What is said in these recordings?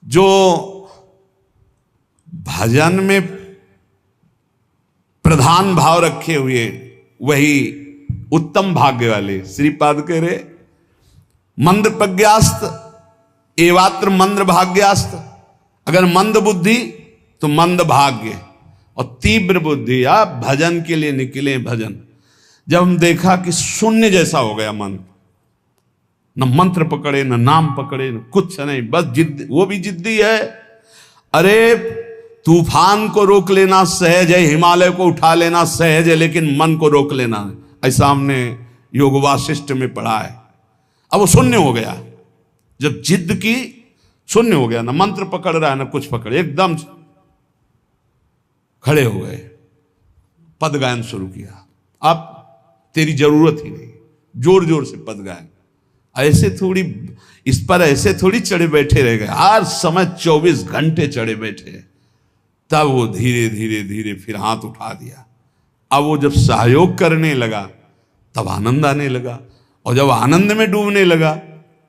जो भजन में प्रधान भाव रखे हुए वही उत्तम भाग्य वाले। श्रीपाद कह रहे मंद प्रज्ञास्त एवात्र मंद भाग्यास्त। अगर मंद बुद्धि तो मंद भाग्य, और तीव्र बुद्धि आप भजन के लिए निकले। भजन जब हम देखा कि शून्य जैसा हो गया मन, न मंत्र पकड़े न नाम पकड़े न कुछ नहीं, बस जिद, वो भी जिद्दी है। अरे तूफान को रोक लेना सहज है, हिमालय को उठा लेना सहज है, लेकिन मन को रोक लेना, ऐसा हमने योग वासिष्ठ में पढ़ा है। अब वो शून्य हो गया, जब जिद की शून्य हो गया, ना मंत्र पकड़ रहा है ना कुछ पकड़े, एकदम खड़े हो गए, पद गायन शुरू किया। अब तेरी जरूरत ही नहीं, जोर जोर से पद गायन। ऐसे थोड़ी इस पर ऐसे थोड़ी चढ़े बैठे रह गए, हर समय 24 घंटे चढ़े बैठे। तब वो धीरे धीरे धीरे फिर हाथ उठा दिया। अब वो जब सहयोग करने लगा तब आनंद आने लगा, और जब आनंद में डूबने लगा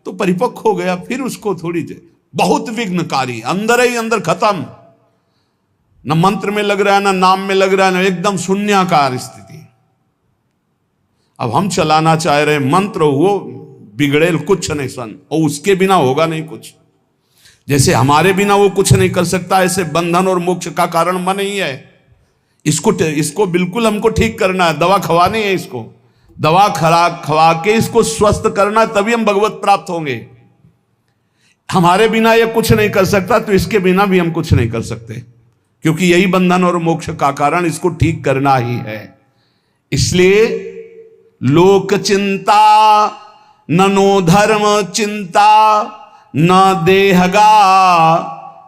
तो परिपक्व हो गया। फिर उसको थोड़ी देर बहुत विघ्नकारी, अंदर ही अंदर खत्म, न मंत्र में लग रहा है, न नाम में लग रहा है, न एकदम शून्याकार स्थिति। अब हम चलाना चाह रहे मंत्र, वो बिगड़ेल कुछ नहीं सन, और उसके बिना होगा नहीं कुछ। जैसे हमारे बिना वो कुछ नहीं कर सकता, ऐसे बंधन और मोक्ष का कारण मन ही है। इसको बिल्कुल हमको ठीक करना है, दवा खवानी है, इसको दवा खवा के इसको स्वस्थ करना है, तभी हम भगवत प्राप्त होंगे। हमारे बिना ये कुछ नहीं कर सकता, तो इसके बिना भी हम कुछ नहीं कर सकते, क्योंकि यही बंधन और मोक्ष का कारण, इसको ठीक करना ही है। इसलिए लोक चिंता ननो धर्म चिंता न देहगा,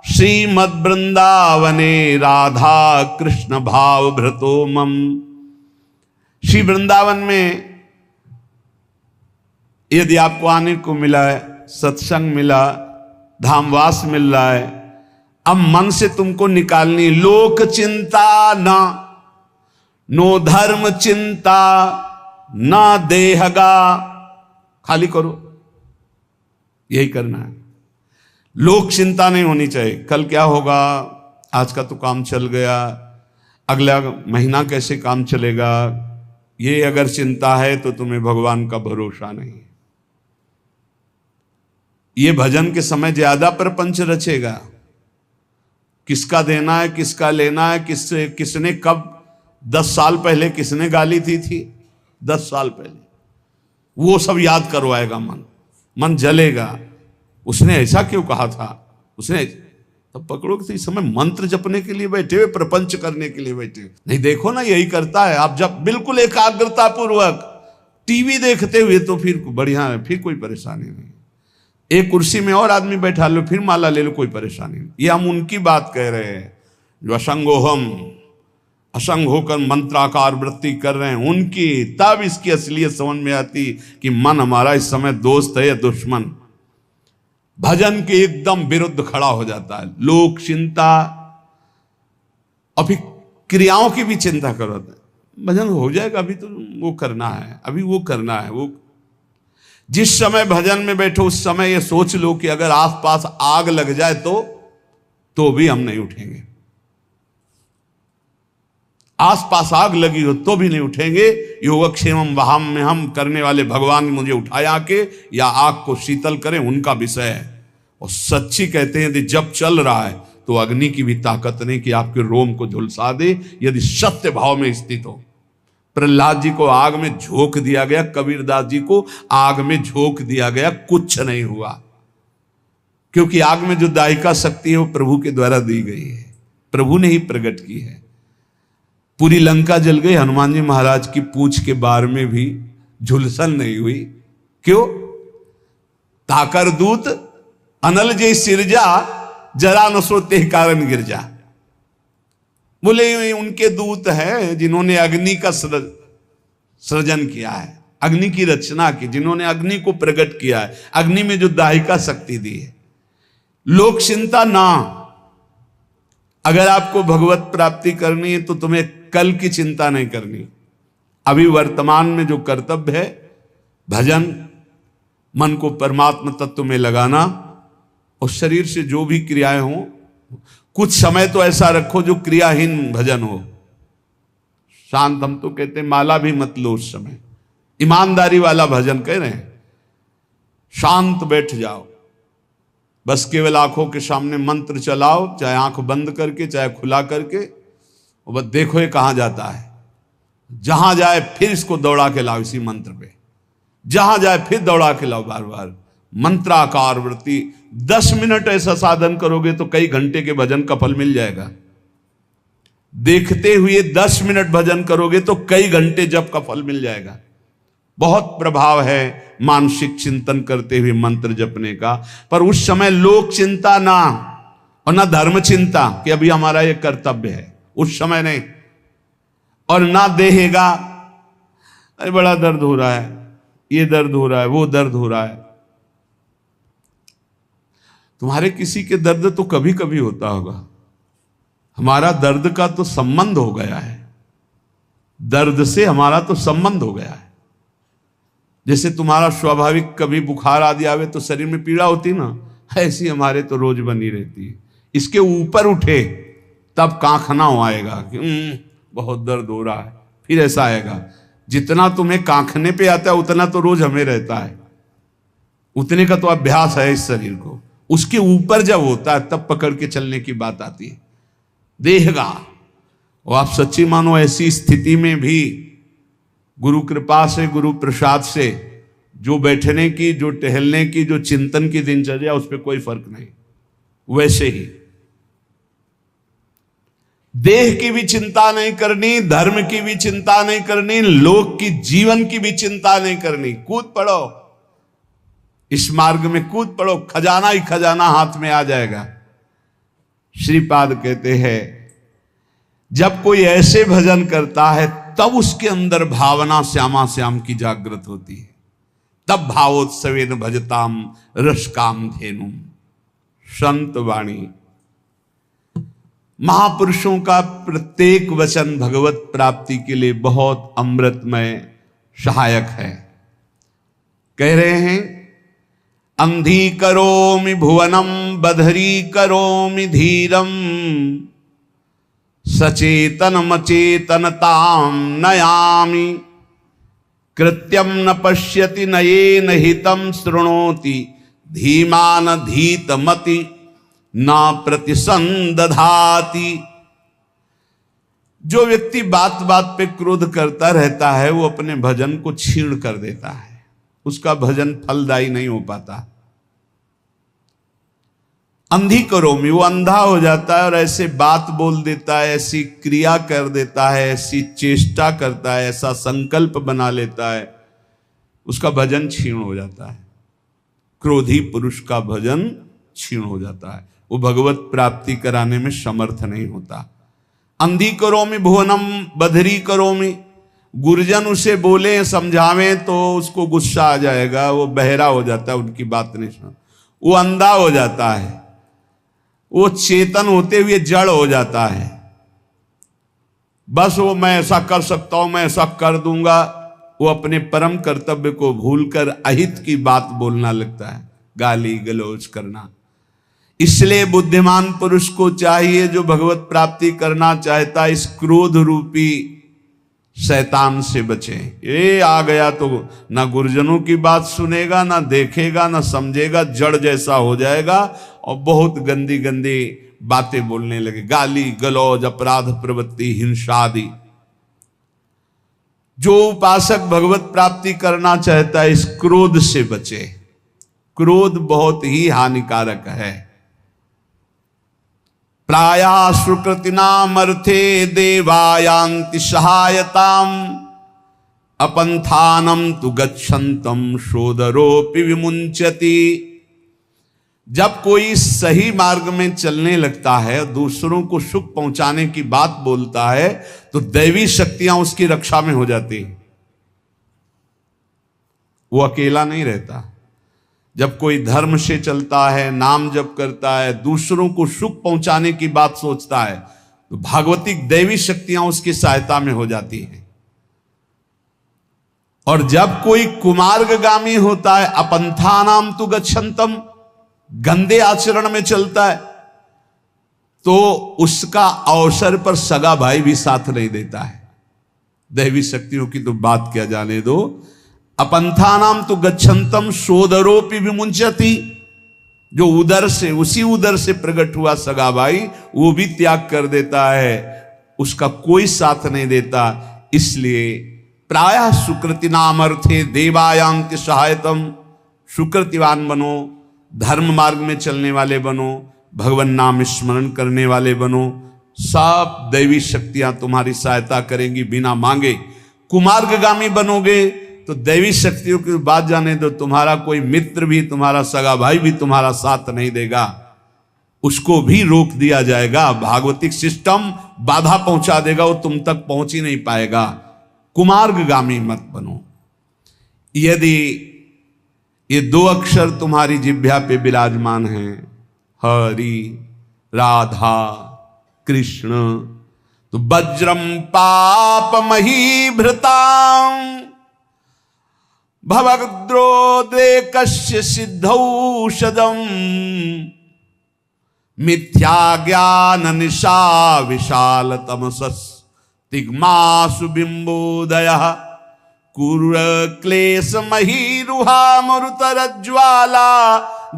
श्रीमद् वृंदावने राधा कृष्ण भाव भ्रतो मम। श्री वृंदावन में यदि आपको आने को मिला है, सत्संग मिला, धामवास मिल रहा है, अब मन से तुमको निकालनी लोक चिंता ना, नो धर्म चिंता ना देहगा, खाली करो, यही करना है। लोक चिंता नहीं होनी चाहिए, कल क्या होगा, आज का तो काम चल गया, अगला महीना कैसे काम चलेगा, ये अगर चिंता है तो तुम्हें भगवान का भरोसा नहीं है। ये भजन के समय ज्यादा प्रपंच रचेगा, किसका देना है, किसका लेना है, किसने कब 10 साल पहले किसने गाली दी थी, 10 साल पहले, वो सब याद करवाएगा। मन जलेगा, उसने ऐसा क्यों कहा था, उसने तब पकड़ो कि इस समय मंत्र जपने के लिए बैठे हुए, प्रपंच करने के लिए बैठे हुए। नहीं देखो ना, यही करता है। आप जब बिल्कुल एकाग्रता पूर्वक टीवी देखते हुए तो फिर बढ़िया है, फिर कोई परेशानी नहीं। एक कुर्सी में और आदमी बैठा लो, फिर माला ले लो, कोई परेशानी नहीं। ये हम उनकी बात कह रहे हैं जो असंग होकर मंत्राकार वृत्ति कर रहे हैं, उनकी। तब इसकी असलियत समझ में आती कि मन हमारा इस समय दोस्त है या दुश्मन। भजन के एकदम विरुद्ध खड़ा हो जाता है। लोक चिंता, और फिर क्रियाओं की भी चिंता करो, भजन हो जाएगा, अभी तो वो करना है, अभी वो करना है। वो जिस समय भजन में बैठो उस समय ये सोच लो कि अगर आसपास आग लग जाए तो भी हम नहीं उठेंगे। आसपास आग लगी हो तो भी नहीं उठेंगे। योगक्षेमम वहाम में हम करने वाले भगवान मुझे उठाया के या आग को शीतल करें, उनका विषय है। और सच्ची कहते हैं यदि जब चल रहा है तो अग्नि की भी ताकत नहीं कि आपके रोम को झुलसा दे, यदि सत्य भाव में स्थित हो। प्रहलाद जी को आग में झोंक दिया गया, कबीरदास जी को आग में झोंक दिया गया, कुछ नहीं हुआ, क्योंकि आग में जो दायिका शक्ति है वो प्रभु के द्वारा दी गई है, प्रभु ने ही प्रकट की है। पूरी लंका जल गई, हनुमान जी महाराज की पूंछ के बार में भी झुलसन नहीं हुई। क्यों? ताकर दूत अनल जे सिरजा, जरा न सोते कारण गिरजा। बोले उनके दूत हैं जिन्होंने अग्नि का सृजन किया है, अग्नि की रचना की, जिन्होंने अग्नि को प्रकट किया है, अग्नि में जो दाहिका शक्ति दी है। लोक चिंता ना, अगर आपको भगवत प्राप्ति करनी है तो तुम्हें कल की चिंता नहीं करनी। अभी वर्तमान में जो कर्तव्य है, भजन, मन को परमात्मा तत्व में लगाना, और शरीर से जो भी क्रियाएं हों, कुछ समय तो ऐसा रखो जो क्रियाहीन भजन हो। शांत, हम तो कहते हैं माला भी मत लो उस समय, ईमानदारी वाला भजन कह रहे हैं। शांत बैठ जाओ, बस केवल आंखों के सामने मंत्र चलाओ, चाहे आंख बंद करके चाहे खुला करके, और बस देखो ये कहां जाता है। जहां जाए फिर इसको दौड़ा के लाओ इसी मंत्र पे, जहां जाए फिर दौड़ा के लाओ बार बार। मंत्राकार वृत्ति 10 मिनट ऐसा साधन करोगे तो कई घंटे के भजन का फल मिल जाएगा। देखते हुए 10 मिनट भजन करोगे तो कई घंटे जप का फल मिल जाएगा। बहुत प्रभाव है मानसिक चिंतन करते हुए मंत्र जपने का। पर उस समय लोक चिंता ना, और ना धर्म चिंता कि अभी हमारा ये कर्तव्य है, उस समय नहीं। और ना देहेगा, अरे बड़ा दर्द हो रहा है, ये दर्द हो रहा है, वो दर्द हो रहा है। तुम्हारे किसी के दर्द तो कभी कभी होता होगा, हमारा दर्द का तो संबंध हो गया है, दर्द से हमारा तो संबंध हो गया है। जैसे तुम्हारा स्वाभाविक कभी बुखार आदि आवे तो शरीर में पीड़ा होती ना, ऐसी हमारे तो रोज बनी रहती है। इसके ऊपर उठे तब कांखना आएगा कि बहुत दर्द हो रहा है, फिर ऐसा आएगा। जितना तुम्हें कांखने पे आता है उतना तो रोज हमें रहता है, उतने का तो अभ्यास है इस शरीर को। उसके ऊपर जब होता है तब पकड़ के चलने की बात आती है। देहगा, और आप सच्ची मानो ऐसी स्थिति में भी गुरु कृपा से, गुरु प्रसाद से, जो बैठने की, जो टहलने की, जो चिंतन की दिनचर्या, उस पर कोई फर्क नहीं। वैसे ही देह की भी चिंता नहीं करनी, धर्म की भी चिंता नहीं करनी, लोक की, जीवन की भी चिंता नहीं करनी। कूद पड़ो, इस मार्ग में कूद पड़ो, खजाना ही खजाना हाथ में आ जाएगा। श्रीपाद कहते हैं जब कोई ऐसे भजन करता है तब उसके अंदर भावना श्यामा श्याम की जागृत होती है। तब भावोत्सवेन भजताम रसकाम धेनुम। संत वाणी, महापुरुषों का प्रत्येक वचन भगवत प्राप्ति के लिए बहुत अमृतमय सहायक है। कह रहे हैं अंधी करोमि भुवनम बधरी करोमि धीरम सचेतन मचेतनताम नयामि कृत्यम न पश्यति नयेन हितम शृणोति धीमान धीतमति न प्रतिसंदधाति। जो व्यक्ति बात बात पे क्रोध करता रहता है वो अपने भजन को छीण कर देता है, उसका भजन फलदायी नहीं हो पाता। अंधी करोमि, वो अंधा हो जाता है और ऐसे बात बोल देता है, ऐसी क्रिया कर देता है, ऐसी चेष्टा करता है, ऐसा संकल्प बना लेता है, उसका भजन क्षीण हो जाता है। क्रोधी पुरुष का भजन क्षीण हो जाता है, वो भगवत प्राप्ति कराने में समर्थ नहीं होता। अंधी करोमि भुवनम बधरी करोमि, गुरुजन उसे बोले समझावे तो उसको गुस्सा आ जाएगा, वो बहरा हो जाता है, उनकी बात नहीं सुन, वो अंधा हो जाता है, वो चेतन होते हुए जड़ हो जाता है। बस वो मैं ऐसा कर सकता हूं, मैं ऐसा कर दूंगा, वो अपने परम कर्तव्य को भूलकर अहित की बात बोलना लगता है, गाली गलौज करना। इसलिए बुद्धिमान पुरुष को चाहिए, जो भगवत प्राप्ति करना चाहता है, इस क्रोध रूपी शैतान से बचे। ये आ गया तो ना गुरुजनों की बात सुनेगा, ना देखेगा, ना समझेगा, जड़ जैसा हो जाएगा और बहुत गंदी गंदी बातें बोलने लगे, गाली गलौज, अपराध प्रवृत्ति, हिंसा आदि। जो उपासक भगवत प्राप्ति करना चाहता है इस क्रोध से बचे। क्रोध बहुत ही हानिकारक है। प्राया सुकृतिनाम अर्थे देवायांति सहायताम अपंथानम तु गच्छन्तम शोदरोपि विमुंचति। जब कोई सही मार्ग में चलने लगता है, दूसरों को सुख पहुंचाने की बात बोलता है, तो दैवी शक्तियां उसकी रक्षा में हो जाती हैं, वो अकेला नहीं रहता। जब कोई धर्म से चलता है, नाम जप करता है, दूसरों को सुख पहुंचाने की बात सोचता है, तो भागवतिक दैवी शक्तियां उसकी सहायता में हो जाती हैं। और जब कोई कुमार्गगामी होता है, अपंथानाम तु गच्छन्तम, गंदे आचरण में चलता है तो उसका अवसर पर सगा भाई भी साथ नहीं देता है। दैवी शक्तियों की तो बात क्या जाने दो। अपंथानाम तो गच्छन्तम सोदरोपि विमुंचति, जो उदर से उसी उदर से प्रकट हुआ सगा भाई वो भी त्याग कर देता है, उसका कोई साथ नहीं देता। इसलिए प्रायः सुकृति नाम अर्थे देवायांति सहायतम, सुकृतिवान बनो, धर्म मार्ग में चलने वाले बनो, भगवान नाम स्मरण करने वाले बनो, सब दैवी शक्तियां तुम्हारी सहायता करेंगी बिना मांगे। कुमार्गगामी बनोगे तो दैवी शक्तियों की बात जाने दो, तुम्हारा कोई मित्र भी, तुम्हारा सगा भाई भी तुम्हारा साथ नहीं देगा, उसको भी रोक दिया जाएगा। भागवतिक सिस्टम बाधा पहुंचा देगा, वो तुम तक पहुंच ही नहीं पाएगा। कुमार्गगामी मत बनो। यदि ये दो अक्षर तुम्हारी जिह्वा पे विराजमान हैं, हरि राधा कृष्ण, तो वज्रम पापमही भृतां भवद्रोदेकस्य सिद्धौषधम मिथ्या ज्ञान निशा विशाल तमसस्तिग्मासु बिंबोदयः कुर क्लेश महीरुहा मरुतरज्ज्वाला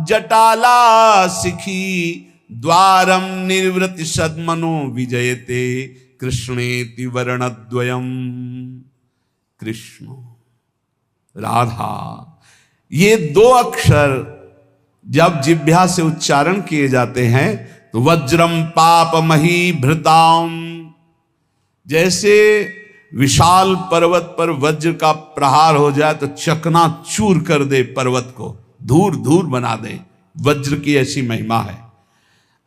जटाला शिखी द्वारम निर्वृति सद्मनो विजयते कृष्णेति वर्णद्वयम्। कृष्ण राधा, ये दो अक्षर जब जिह्वा से उच्चारण किए जाते हैं तो वज्रम पापमही भृताम, जैसे विशाल पर्वत पर वज्र का प्रहार हो जाए तो चकना चूर कर दे, पर्वत को धूर धूर बना दे, वज्र की ऐसी महिमा है।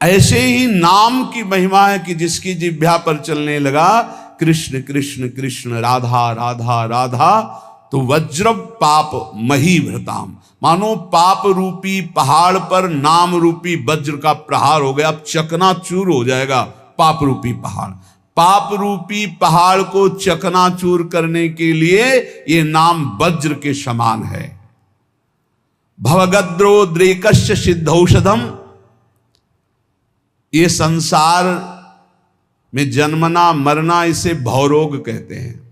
ऐसे ही नाम की महिमा है कि जिसकी जिह्वा पर चलने लगा कृष्ण कृष्ण कृष्ण राधा राधा राधा, तो वज्र पाप मही भृताम, मानो पाप रूपी पहाड़ पर नाम रूपी वज्र का प्रहार हो गया, अब चकनाचूर हो जाएगा पाप रूपी पहाड़। पाप रूपी पहाड़ को चकनाचूर करने के लिए ये नाम वज्र के समान है। भवगद्रोद्रेकस्य सिद्धौषधम, ये संसार में जन्मना मरना इसे भवरोग कहते हैं।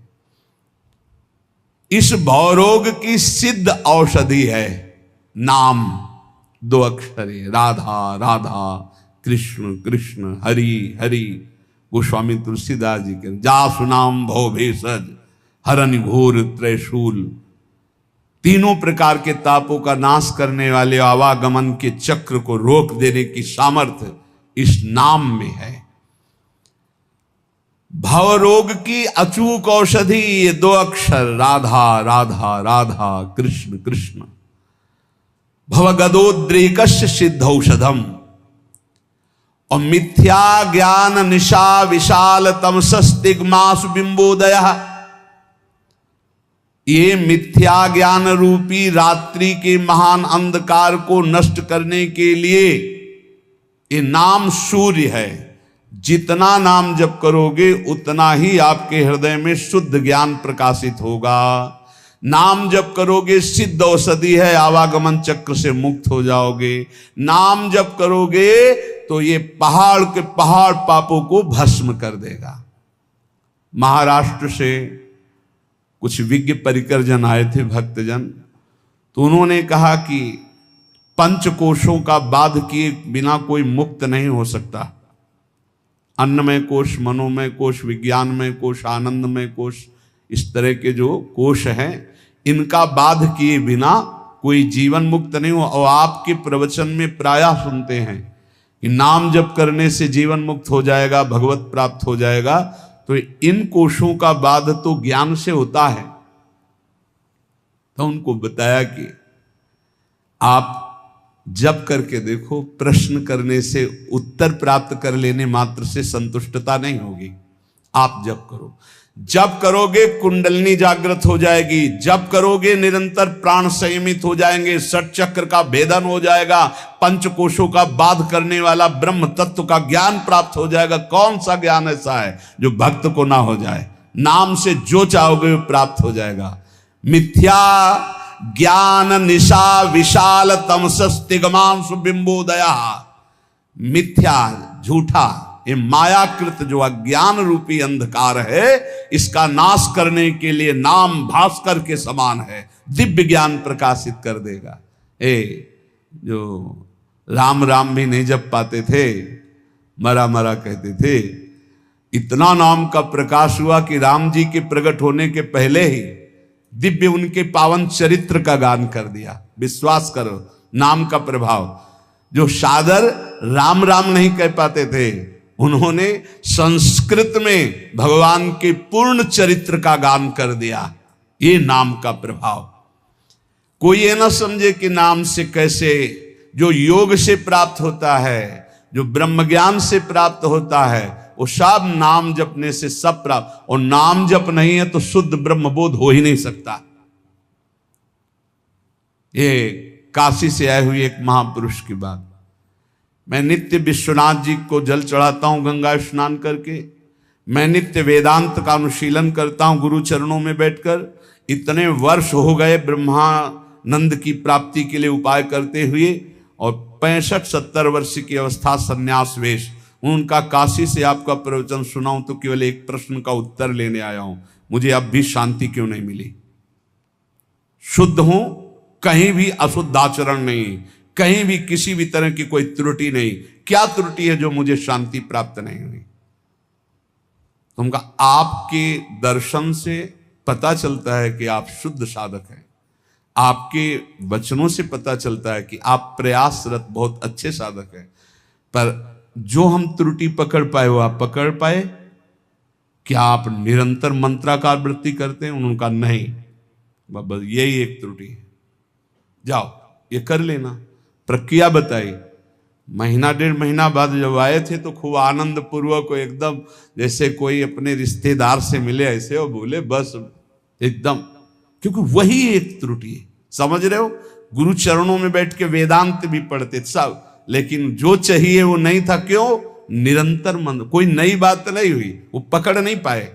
इस भवरोग की सिद्ध औषधि है नाम, दो अक्षर राधा राधा कृष्ण कृष्ण हरि हरि। गोस्वामी तुलसीदास जी के जासु नाम भव भेषज हरन घोर त्रैशूल, तीनों प्रकार के तापों का नाश करने वाले आवागमन के चक्र को रोक देने की सामर्थ्य इस नाम में है। भवरोग की अचूक औषधि ये दो अक्षर राधा राधा राधा कृष्ण कृष्ण। भवगदोद्रेकस्य सिद्धौषधम, और मिथ्या ज्ञान निशा विशाल तमसस्तिग्मासु बिंबोदयः, ये मिथ्या ज्ञान रूपी रात्रि के महान अंधकार को नष्ट करने के लिए ये नाम सूर्य है। जितना नाम जप करोगे उतना ही आपके हृदय में शुद्ध ज्ञान प्रकाशित होगा। नाम जप करोगे सिद्ध औषधि है, आवागमन चक्र से मुक्त हो जाओगे। नाम जप करोगे तो ये पहाड़ के पहाड़ पापों को भस्म कर देगा। महाराष्ट्र से कुछ विज्ञ परिकर जन आए थे, भक्तजन, तो उन्होंने कहा कि पंचकोशों का बाध किए बिना कोई मुक्त नहीं हो सकता। अन्नमय कोश, मनोमय कोश, विज्ञानमय कोश, आनंदमय कोश, इस तरह के जो कोश हैं इनका बाध किए बिना कोई जीवन मुक्त नहीं हो। और आपके प्रवचन में प्रायः सुनते हैं कि नाम जप करने से जीवन मुक्त हो जाएगा, भगवत प्राप्त हो जाएगा। तो इन कोशों का बाध तो ज्ञान से होता है। तो उनको बताया कि आप जप करके देखो, प्रश्न करने से उत्तर प्राप्त कर लेने मात्र से संतुष्टता नहीं होगी। आप जप करो, जप करोगे कुंडलिनी जागृत हो जाएगी, जप करोगे निरंतर प्राण संयमित हो जाएंगे, षट चक्र का भेदन हो जाएगा, पंचकोशों का बाध करने वाला ब्रह्म तत्व का ज्ञान प्राप्त हो जाएगा। कौन सा ज्ञान ऐसा है जो भक्त को ना हो जाए? नाम से जो चाहोगे वो प्राप्त हो जाएगा। मिथ्या ज्ञान निशा विशाल तमसस्तिगमांशु बिंबोदया। मिथ्या झूठा ये मायाकृत जो अज्ञान रूपी अंधकार है, इसका नाश करने के लिए नाम भास्कर के समान है, दिव्य ज्ञान प्रकाशित कर देगा। जो राम राम भी नहीं जप पाते थे, मरा मरा कहते थे, इतना नाम का प्रकाश हुआ कि राम जी के प्रकट होने के पहले ही दिव्य उनके पावन चरित्र का गान कर दिया। विश्वास करो, नाम का प्रभाव। जो सादर राम राम नहीं कह पाते थे, उन्होंने संस्कृत में भगवान के पूर्ण चरित्र का गान कर दिया। ये नाम का प्रभाव। कोई ये ना समझे कि नाम से कैसे, जो योग से प्राप्त होता है, जो ब्रह्म ज्ञान से प्राप्त होता है, वो सब नाम जपने से सब प्राप्त। और नाम जप नहीं है तो शुद्ध ब्रह्म बोध हो ही नहीं सकता। ये काशी से आए हुए एक महापुरुष की बात। मैं नित्य विश्वनाथ जी को जल चढ़ाता हूं गंगा स्नान करके। मैं नित्य वेदांत का अनुशीलन करता हूं गुरु चरणों में बैठकर। इतने वर्ष हो गए ब्रह्मानंद की प्राप्ति के लिए उपाय करते हुए, और 65-70 वर्ष की अवस्था संन्यास वेश। उनका काशी से आपका प्रवचन सुनाऊं तो केवल एक प्रश्न का उत्तर लेने आया हूं, मुझे अब भी शांति क्यों नहीं मिली? शुद्ध हूं, कहीं भी अशुद्ध आचरण नहीं, कहीं भी किसी भी तरह की कोई त्रुटि नहीं। क्या त्रुटि है जो मुझे शांति प्राप्त नहीं हुई? तुमका आपके दर्शन से पता चलता है कि आप शुद्ध साधक हैं। आपके वचनों से पता चलता है कि आप प्रयासरत बहुत अच्छे साधक हैं। पर जो हम त्रुटि पकड़ पाए वो आप पकड़ पाए? क्या आप निरंतर मंत्राकार वृत्ति करते हैं? उनका नहीं, बस यही एक त्रुटि है। जाओ ये कर लेना। प्रक्रिया बताई। महीना 1.5 महीना बाद जब आए थे तो खूब आनंद पूर्वक एकदम जैसे कोई अपने रिश्तेदार से मिले ऐसे, और बोले बस एकदम, क्योंकि वही एक त्रुटि है। समझ रहे हो? गुरु चरणों में बैठ के वेदांत भी पढ़ते सब, लेकिन जो चाहिए वो नहीं था। क्यों? निरंतर मन, कोई नई बात नहीं हुई, वो पकड़ नहीं पाए,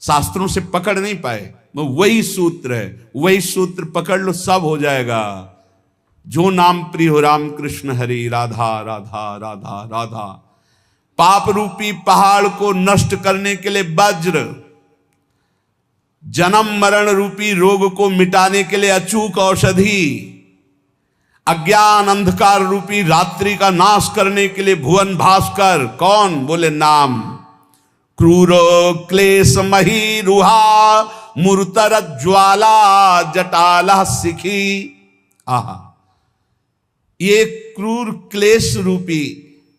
शास्त्रों से पकड़ नहीं पाए। वही सूत्र है, वही सूत्र पकड़ लो, सब हो जाएगा। जो नाम प्रिय हो राम कृष्ण हरि, राधा राधा राधा राधा। पाप रूपी पहाड़ को नष्ट करने के लिए वज्र, जन्म मरण रूपी रोग को मिटाने के लिए अचूक औषधि, अज्ञान अंधकार रूपी रात्रि का नाश करने के लिए भुवन भास्कर। कौन? बोले नाम। क्रूर क्लेश मही रुहा, मूर्तर ज्वाला जटाला सिखी। आहा, ये क्रूर क्लेश रूपी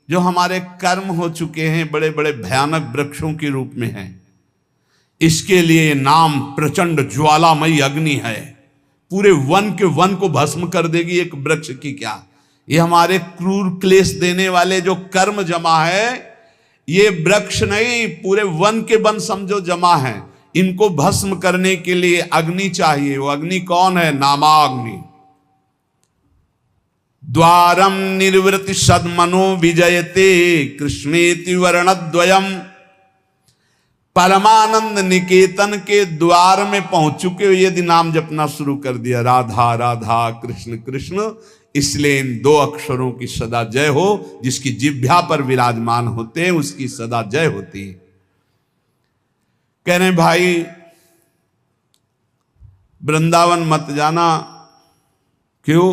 जो हमारे कर्म हो चुके हैं, बड़े बड़े भयानक वृक्षों के रूप में हैं, इसके लिए नाम प्रचंड ज्वालामयी अग्नि है। पूरे वन के वन को भस्म कर देगी एक वृक्ष की क्या। ये हमारे क्रूर क्लेश देने वाले जो कर्म जमा है, ये वृक्ष नहीं, पूरे वन के वन समझो जमा है। इनको भस्म करने के लिए अग्नि चाहिए। वो अग्नि कौन है? नामाग्नि। द्वारम निर्वृति सद्मनो विजयते कृष्णेति वर्णद्वयम। परमानंद निकेतन के द्वार में पहुंच चुके हो, यदि नाम जपना शुरू कर दिया, राधा राधा कृष्ण कृष्ण, इसलिए इन 2 अक्षरों की सदा जय हो। जिसकी जिह्वा पर विराजमान होते हैं उसकी सदा जय होती है। कह रहे भाई वृंदावन मत जाना। क्यों?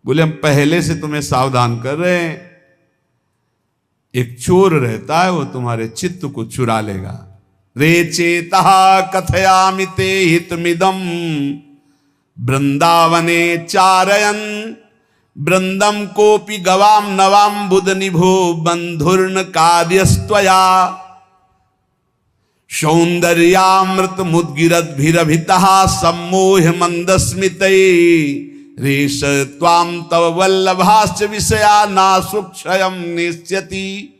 बोले हम पहले से तुम्हें सावधान कर रहे हैं। एक चोर रहता है, वो तुम्हारे चित्त को चुरा लेगा। रे चेता कथयामि ते हितमिदम वृंदावने चारयन वृंदम कोपि गवाम नवाम बुध निभो बंधुर्न कार्यस्त्वया सौंदर्यामृत मुद्गिरद्भिरभितः सम्मोह मंदस्मितै रेश त्वाम तव वल्लभाश्च विषया नासुक्षयम निश्चति।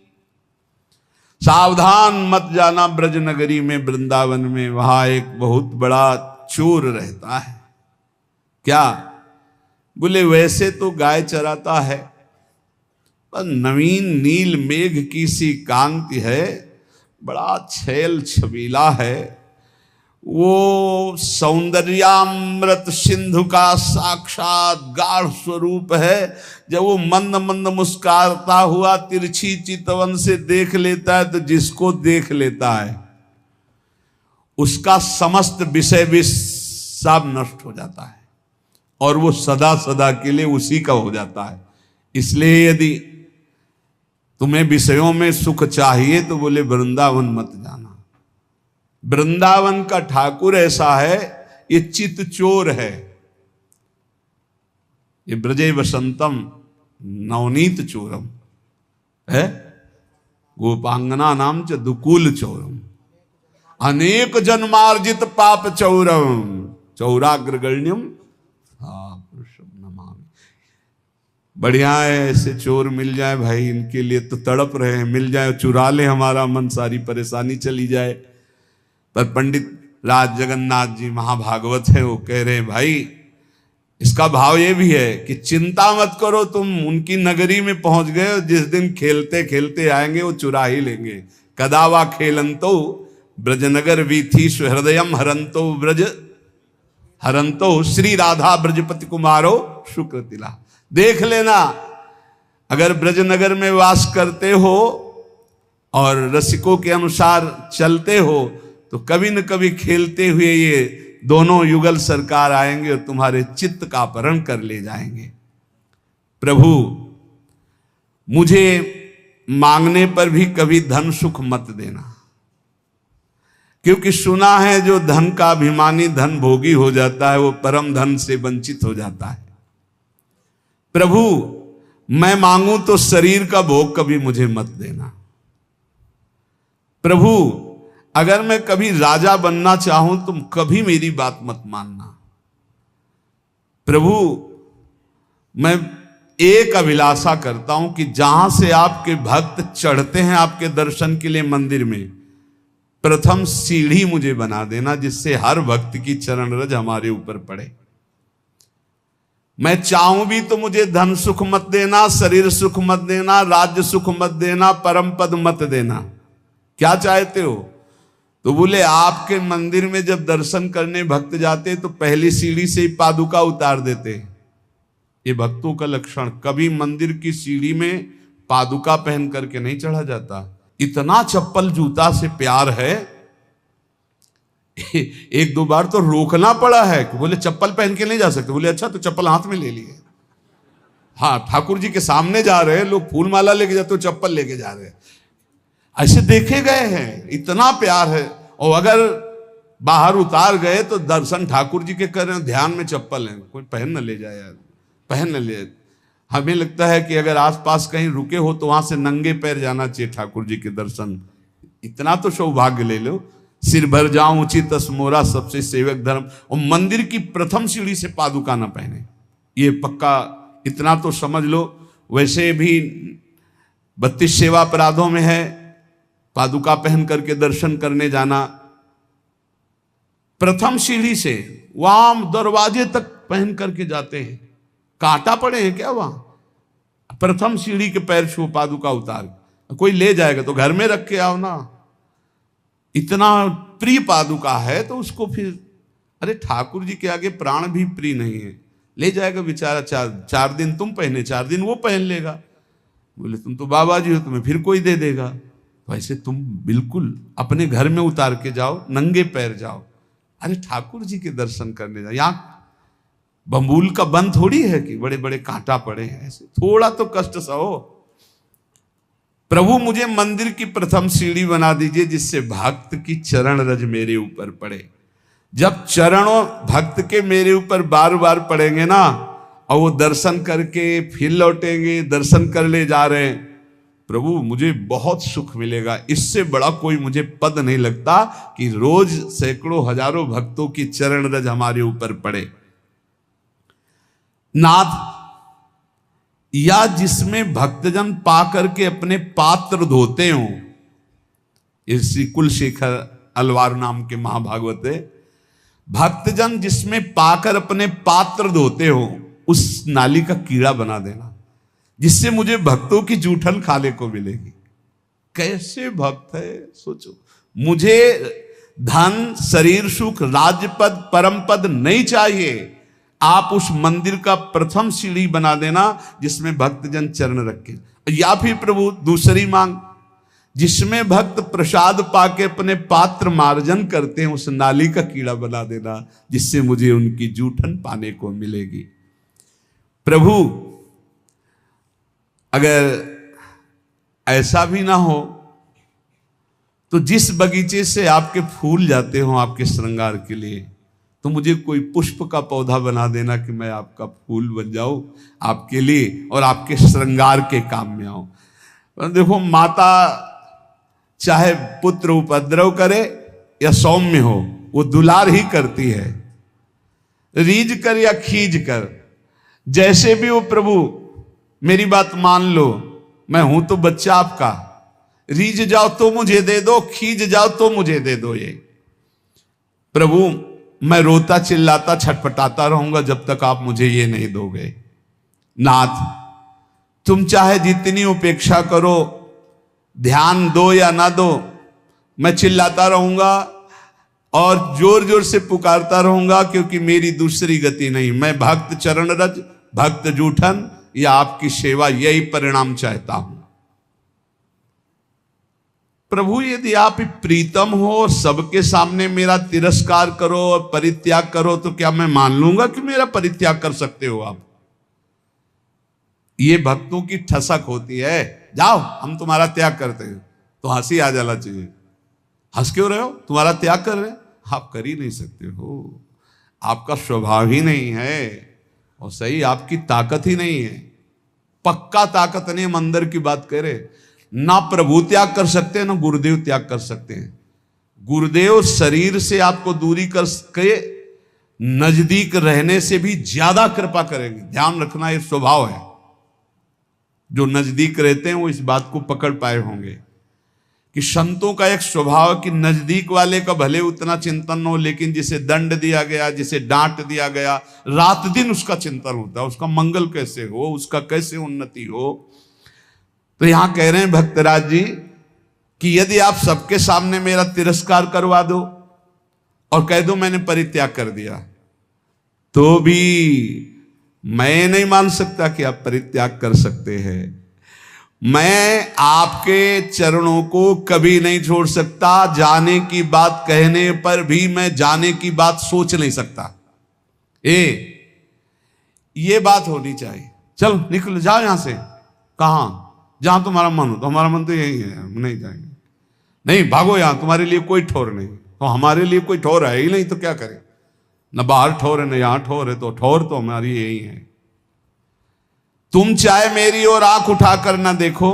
सावधान मत जाना ब्रज नगरी में, वृंदावन में, वहां एक बहुत बड़ा चोर रहता है। क्या? बोले वैसे तो गाय चराता है, पर नवीन नील मेघ की सी कांति है, बड़ा छैल छबीला है। वो सौंदर्यामृत सिंधु का साक्षात गाढ़ स्वरूप है। जब वो मंद मंद मुस्कुराता हुआ तिरछी चितवन से देख लेता है तो जिसको देख लेता है उसका समस्त विषय विष सब नष्ट हो जाता है और वो सदा सदा के लिए उसी का हो जाता है। इसलिए यदि तुम्हें विषयों में सुख चाहिए तो बोले वृंदावन मत जाना। वृंदावन का ठाकुर ऐसा है, ये चित चोर है, ये ब्रजे वसंतम नवनीत चोरम है, गोपांगना नाम च दुकूल चोरम, अनेक जन्मार्जित पाप चौरम, चौराग्रगण्यम नमामि। बढ़िया है, ऐसे चोर मिल जाए भाई, इनके लिए तो तड़प रहे हैं, मिल जाए चुरा ले हमारा मन, सारी परेशानी चली जाए। पर पंडित राज जगन्नाथ जी महाभागवत है, वो कह रहे हैं भाई इसका भाव ये भी है कि चिंता मत करो, तुम उनकी नगरी में पहुंच गए हो, जिस दिन खेलते खेलते आएंगे वो चुरा ही लेंगे। कदावा खेलंतो ब्रजनगर वीथी सुहृदयम हरंतो ब्रज हरंतो श्री राधा ब्रजपति कुमारो शुक्र तिला। देख लेना, अगर ब्रजनगर में वास करते हो और रसिकों के अनुसार चलते हो तो कभी न कभी खेलते हुए ये दोनों युगल सरकार आएंगे और तुम्हारे चित्त का अपहरण कर ले जाएंगे। प्रभु मुझे मांगने पर भी कभी धन सुख मत देना, क्योंकि सुना है जो धन का अभिमानी धन भोगी हो जाता है वो परम धन से वंचित हो जाता है। प्रभु मैं मांगू तो शरीर का भोग कभी मुझे मत देना। प्रभु अगर मैं कभी राजा बनना चाहूं तुम कभी मेरी बात मत मानना। प्रभु मैं एक अभिलाषा करता हूं कि जहां से आपके भक्त चढ़ते हैं आपके दर्शन के लिए मंदिर में, प्रथम सीढ़ी मुझे बना देना, जिससे हर भक्त की चरण रज हमारे ऊपर पड़े। मैं चाहूं भी तो मुझे धन सुख मत देना, शरीर सुख मत देना, राज्य सुख मत देना, परम पद मत देना। क्या चाहते हो? तो बोले आपके मंदिर में जब दर्शन करने भक्त जाते तो पहली सीढ़ी से ही पादुका उतार देते। ये भक्तों का लक्षण, कभी मंदिर की सीढ़ी में पादुका पहन करके नहीं चढ़ा जाता। इतना चप्पल जूता से प्यार है, एक दो बार तो रोकना पड़ा है कि बोले चप्पल पहन के नहीं जा सकते। बोले अच्छा, तो चप्पल हाथ में ले लिए। हाँ, ठाकुर जी के सामने जा रहे हैं लोग, फूल माला लेके जाते हो, चप्पल लेके जा रहे हैं, ऐसे देखे गए हैं। इतना प्यार है। और अगर बाहर उतार गए तो दर्शन ठाकुर जी के कर रहे हैं, ध्यान में चप्पल है, कोई पहन न ले जाए यार, पहन न ले। हमें लगता है कि अगर आसपास कहीं रुके हो तो वहां से नंगे पैर जाना चाहिए ठाकुर जी के दर्शन। इतना तो सौभाग्य ले लो। सिर भर जाऊं उचित मोरा सबसे सेवक धर्म। और मंदिर की प्रथम सीढ़ी से पादुका ना पहने, ये पक्का इतना तो समझ लो। वैसे भी 32 सेवा अपराधों में है पादुका पहन करके दर्शन करने जाना। प्रथम सीढ़ी से वहां दरवाजे तक पहन करके जाते हैं। कांटा पड़े हैं क्या वहां? प्रथम सीढ़ी के पैर छू पादुका उतार। कोई ले जाएगा तो घर में रख के आओ ना। इतना प्रिय पादुका है तो उसको फिर, अरे ठाकुर जी के आगे प्राण भी प्रिय नहीं है, ले जाएगा बेचारा। चार दिन तुम पहने, 4 दिन वो पहन लेगा। बोले तुम तो बाबा जी हो, तुम्हें फिर कोई दे देगा। वैसे तुम बिल्कुल अपने घर में उतार के जाओ, नंगे पैर जाओ। अरे ठाकुर जी के दर्शन करने जाओ। यहाँ बम्बूल का बंद थोड़ी है कि बड़े बड़े कांटा पड़े हैं, ऐसे थोड़ा तो कष्ट सहो। प्रभु मुझे मंदिर की प्रथम सीढ़ी बना दीजिए जिससे भक्त की चरण रज मेरे ऊपर पड़े। जब चरणों भक्त के मेरे ऊपर बार बार पड़ेंगे ना, और वो दर्शन करके फिर लौटेंगे, दर्शन कर ले जा रहे हैं, प्रभु मुझे बहुत सुख मिलेगा। इससे बड़ा कोई मुझे पद नहीं लगता कि रोज सैकड़ों हजारों भक्तों की चरण रज हमारे ऊपर पड़े। नाथ, या जिसमें भक्तजन पा करके अपने पात्र धोते हो, श्री कुलशेखर अलवार नाम के महाभागवत है, भक्तजन जिसमें पाकर अपने पात्र धोते हो उस नाली का कीड़ा बना देना, जिससे मुझे भक्तों की जूठन खाने को मिलेगी। कैसे भक्त है सोचो। मुझे धन, शरीर सुख, राज्यपद, परम पद नहीं चाहिए। आप उस मंदिर का प्रथम सीढ़ी बना देना जिसमें भक्तजन चरण रखे। या फिर प्रभु दूसरी मांग, जिसमें भक्त प्रसाद पाके अपने पात्र मार्जन करते हैं, उस नाली का कीड़ा बना देना जिससे मुझे उनकी जूठन पाने को मिलेगी। प्रभु अगर ऐसा भी ना हो तो जिस बगीचे से आपके फूल जाते हो आपके श्रृंगार के लिए, तो मुझे कोई पुष्प का पौधा बना देना कि मैं आपका फूल बन जाऊं आपके लिए और आपके श्रृंगार के काम में आऊं। देखो, माता चाहे पुत्र उपद्रव करे या सौम्य हो, वो दुलार ही करती है, रीझ कर या खींच कर, जैसे भी हो। प्रभु मेरी बात मान लो, मैं हूं तो बच्चा आपका, रीझ जाओ तो मुझे दे दो, खींच जाओ तो मुझे दे दो। ये प्रभु मैं रोता चिल्लाता छटपटाता रहूंगा जब तक आप मुझे ये नहीं दोगे। नाथ तुम चाहे जितनी उपेक्षा करो, ध्यान दो या ना दो, मैं चिल्लाता रहूंगा और जोर जोर से पुकारता रहूंगा, क्योंकि मेरी दूसरी गति नहीं। मैं भक्त चरण रज, भक्त जूठन या आपकी सेवा, यही परिणाम चाहता हूं। प्रभु यदि आप प्रीतम हो और सबके सामने मेरा तिरस्कार करो और परित्याग करो, तो क्या मैं मान लूंगा कि मेरा परित्याग कर सकते हो आप? ये भक्तों की ठसक होती है। जाओ हम तुम्हारा त्याग करते हैं, तो हंसी आ जाना चाहिए। हंस क्यों रहे हो? तुम्हारा त्याग कर रहे हैं, आप कर ही नहीं सकते हो, आपका स्वभाव ही नहीं है, और सही आपकी ताकत ही नहीं है। पक्का ताकत नहीं, हम अंदर की बात कह रहे। ना प्रभु त्याग कर सकते हैं, ना गुरुदेव त्याग कर सकते हैं। गुरुदेव शरीर से आपको दूरी कर के नजदीक रहने से भी ज्यादा कृपा करेंगे। ध्यान रखना, ये स्वभाव है। जो नजदीक रहते हैं वो इस बात को पकड़ पाए होंगे कि संतों का एक स्वभाव कि नजदीक वाले का भले उतना चिंतन न हो, लेकिन जिसे दंड दिया गया, जिसे डांट दिया गया, रात दिन उसका चिंतन होता है, उसका मंगल कैसे हो, उसका कैसे उन्नति हो। तो यहां कह रहे हैं भक्तराज जी कि यदि आप सबके सामने मेरा तिरस्कार करवा दो और कह दो मैंने परित्याग कर दिया, तो भी मैं नहीं मान सकता कि आप परित्याग कर सकते हैं। मैं आपके चरणों को कभी नहीं छोड़ सकता। जाने की बात कहने पर भी मैं जाने की बात सोच नहीं सकता। ये बात होनी चाहिए। चलो निकल जाओ यहां से। कहां? जहां तुम्हारा मन हो। तो हमारा मन तो यही है, हम नहीं जाएंगे। नहीं भागो, यहां तुम्हारे लिए कोई ठोर नहीं। तो हमारे लिए कोई ठोर है ही नहीं, तो क्या करें? न बाहर ठोर है, न यहां ठोर है, तो ठोर तो हमारी यही है। तुम चाहे मेरी ओर आंख उठाकर ना देखो,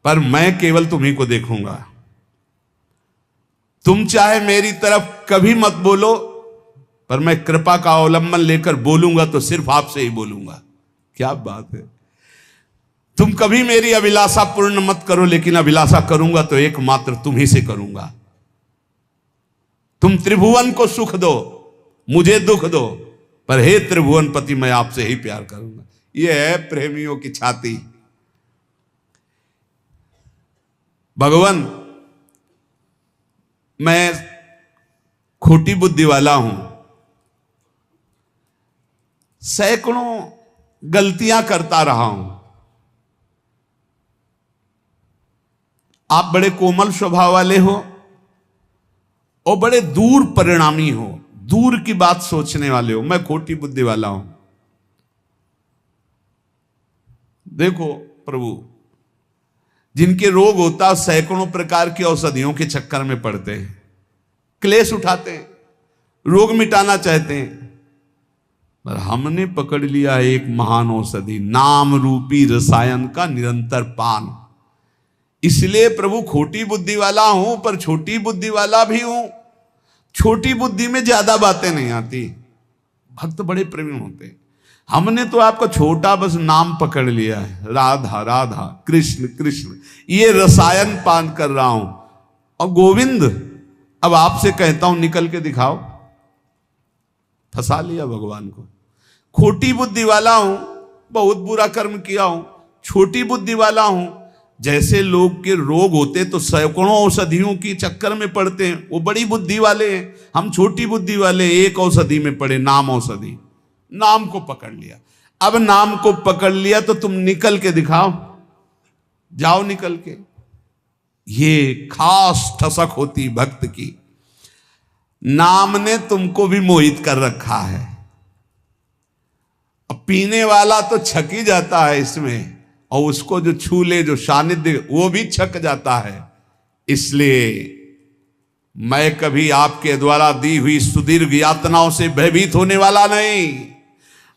पर मैं केवल तुम्ही को देखूंगा। तुम चाहे मेरी तरफ कभी मत बोलो, पर मैं कृपा का अवलंबन लेकर बोलूंगा तो सिर्फ आपसे ही बोलूंगा। क्या बात है! तुम कभी मेरी अभिलाषा पूर्ण मत करो, लेकिन अभिलाषा करूंगा तो एकमात्र तुम ही से करूंगा। तुम त्रिभुवन को सुख दो, मुझे दुख दो, पर हे त्रिभुवन पति मैं आपसे ही प्यार करूंगा। यह है प्रेमियों की छाती। भगवान, मैं खोटी बुद्धि वाला हूं, सैकड़ों गलतियां करता रहा हूं। आप बड़े कोमल स्वभाव वाले हो और बड़े दूर परिणामी हो, दूर की बात सोचने वाले हो। मैं खोटी बुद्धि वाला हूं। देखो प्रभु, जिनके रोग होता है सैकड़ों प्रकार की औषधियों के चक्कर में पड़ते हैं, क्लेश उठाते हैं, रोग मिटाना चाहते हैं, पर हमने पकड़ लिया एक महान औषधि, नाम रूपी रसायन का निरंतर पान। इसलिए प्रभु खोटी बुद्धि वाला हूं, पर छोटी बुद्धि वाला भी हूं। छोटी बुद्धि में ज्यादा बातें नहीं आती। भक्त बड़े प्रेमी होते हैं। हमने तो आपका छोटा बस नाम पकड़ लिया है, राधा राधा कृष्ण कृष्ण, ये रसायन पान कर रहा हूं। और गोविंद, अब आपसे कहता हूं निकल के दिखाओ। फंसा लिया भगवान को। खोटी बुद्धि वाला हूं, बहुत बुरा कर्म किया हूं, छोटी बुद्धि वाला हूं, जैसे लोग के रोग होते तो सैकड़ों औषधियों की चक्कर में पड़ते हैं, वो बड़ी बुद्धि वाले हैं, हम छोटी बुद्धि वाले, एक औषधि में पड़े, नाम औषधि, नाम को पकड़ लिया। अब नाम को पकड़ लिया तो तुम निकल के दिखाओ, जाओ निकल के। ये खास ठसक होती भक्त की, नाम ने तुमको भी मोहित कर रखा है। अब पीने वाला तो छक ही जाता है इसमें, और उसको जो छू ले, जो सानिध्य, वो भी छक जाता है। इसलिए मैं कभी आपके द्वारा दी हुई सुदीर्घ यातनाओं से भयभीत होने वाला नहीं,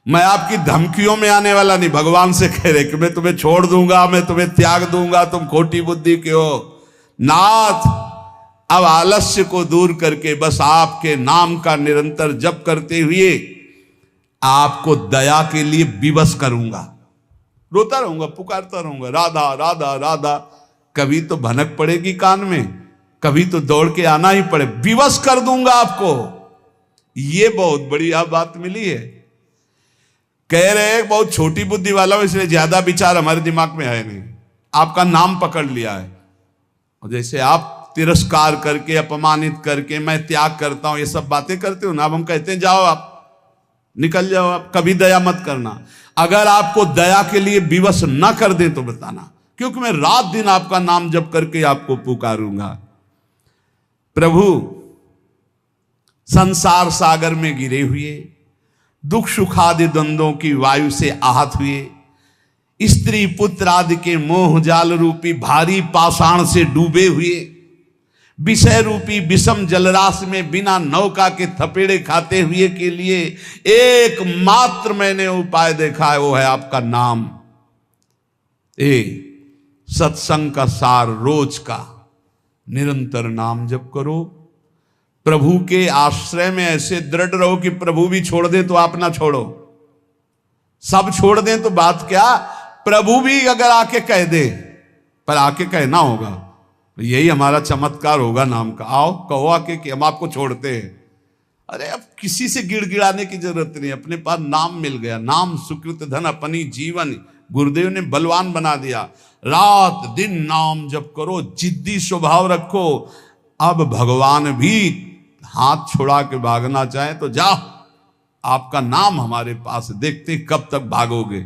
मैं आपकी धमकियों में आने वाला नहीं। भगवान से कह रहे कि मैं तुम्हें छोड़ दूंगा, मैं तुम्हें त्याग दूंगा, तुम खोटी बुद्धि के हो। नाथ, अब आलस्य को दूर करके बस आपके नाम का निरंतर जप करते हुए आपको दया के लिए विवश करूंगा। रोता रहूंगा, पुकारता रहूंगा, राधा राधा राधा। कभी तो भनक पड़ेगी कान में, कभी तो दौड़ के आना ही पड़े, विवश कर दूंगा आपको। ये बहुत बढ़िया बात मिली है। कह रहे हैं बहुत छोटी बुद्धि वाला हूं, इसलिए ज्यादा विचार हमारे दिमाग में है नहीं, आपका नाम पकड़ लिया है। और जैसे आप तिरस्कार करके, अपमानित करके, मैं त्याग करता हूं, ये सब बातें करते हो ना, अब हम कहते हैं जाओ आप, निकल जाओ आप, कभी दया मत करना। अगर आपको दया के लिए विवश न कर दें तो बताना, क्योंकि मैं रात दिन आपका नाम जप करके आपको पुकारूंगा। प्रभु, संसार सागर में गिरे हुए, दुख सुखादि द्वंद्वों की वायु से आहत हुए, स्त्री पुत्र आदि के मोह जाल रूपी भारी पाषाण से डूबे हुए, विषय रूपी विषम जलराशि में बिना नौका के थपेड़े खाते हुए के लिए एकमात्र मैंने उपाय देखा है, वो है आपका नाम। सत्संग का सार रोज का निरंतर नाम जप करो। प्रभु के आश्रय में ऐसे दृढ़ रहो कि प्रभु भी छोड़ दे तो आप ना छोड़ो, सब छोड़ दें तो बात क्या, प्रभु भी अगर आके कह दे, पर आके कहना होगा। यही हमारा चमत्कार होगा नाम का। आओ कहो आके कि हम आपको छोड़ते हैं। अरे अब किसी से गिड़गिड़ाने की जरूरत नहीं, अपने पास नाम मिल गया। नाम सुकृत धन अपनी जीवन, गुरुदेव ने बलवान बना दिया। रात दिन नाम जप करो, जिद्दी स्वभाव रखो। अब भगवान भी हाथ छुड़ा के भागना चाहे तो जाओ, आपका नाम हमारे पास, देखते कब तक भागोगे।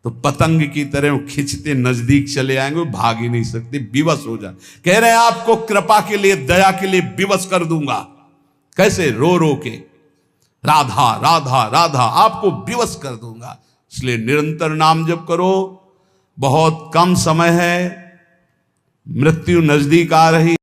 तो पतंग की तरह खिंचते नजदीक चले आएंगे, भाग ही नहीं सकते, विवश हो जाए। कह रहे हैं आपको कृपा के लिए, दया के लिए विवश कर दूंगा। कैसे? रो रो के राधा राधा राधा आपको विवश कर दूंगा। इसलिए निरंतर नाम जप करो। बहुत कम समय है, मृत्यु नजदीक आ रही।